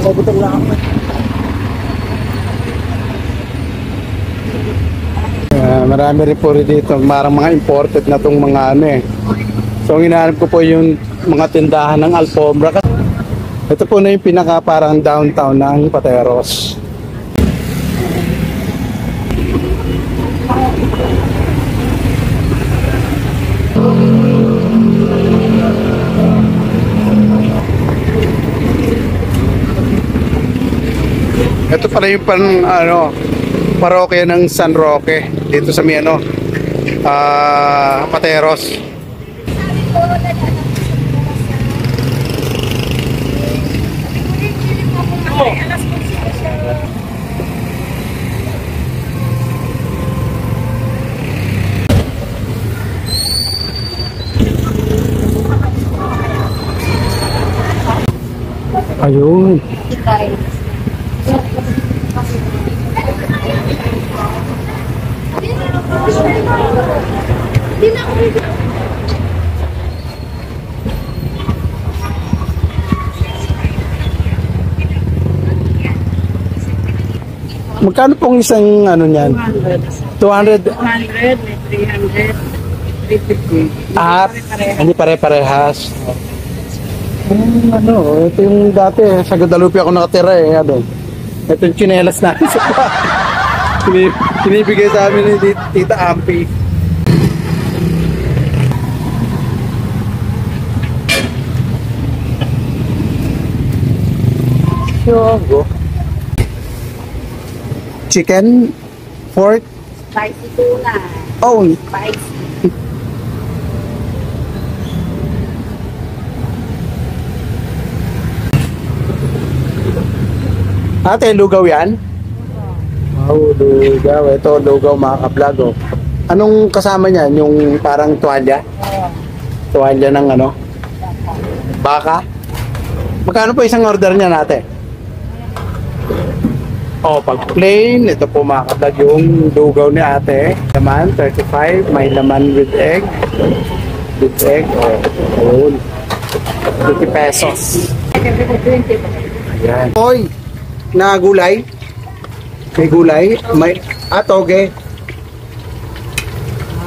Gutom na ako. Marami rin po rin dito, marang mga imported na itong mga ano eh. So ang hinahanap ko po yung mga tindahan ng Alfombra. Ito po na yung pinaka parang downtown ng Pateros. Ito pala yung parokya ng San Roque dito sa Miano, Pateros. Ayun. Magkano pong isang ano niyan? 200. 200, may 300, 350. Ah, hindi pare-parehas. Ito yung dati, sa Guadalupe ako nakatira eh. Ito yung tsinelas natin sa pinibigay sa amin ni Tita Ampi. Yogo. Chicken, pork, Spicy tuna. oh, Spicy. ate, lugaw yan? Oh, lugaw. Ito, lugaw mga ka-vlog. Oh. Anong kasama niyan? Yung parang tuwalya? Tuwalya ng ano? Baka? Magkano po isang order niya natin? Oh, pag plain, ito po mga ka-vlog yung lugaw ni ate. Laman, 35. May laman with egg. With egg. Oh, 20 pesos. Ayan. Hoy! Na gulay. May gulay. May toge.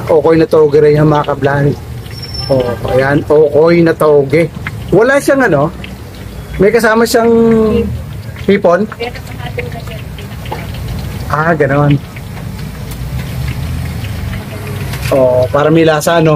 Okoy na toge rin yung mga kablan. Oh, ayan. Okoy na toge. Wala siyang ano. May kasama siyang hipon. Ah, ganoon. Oh, para may lasa, no?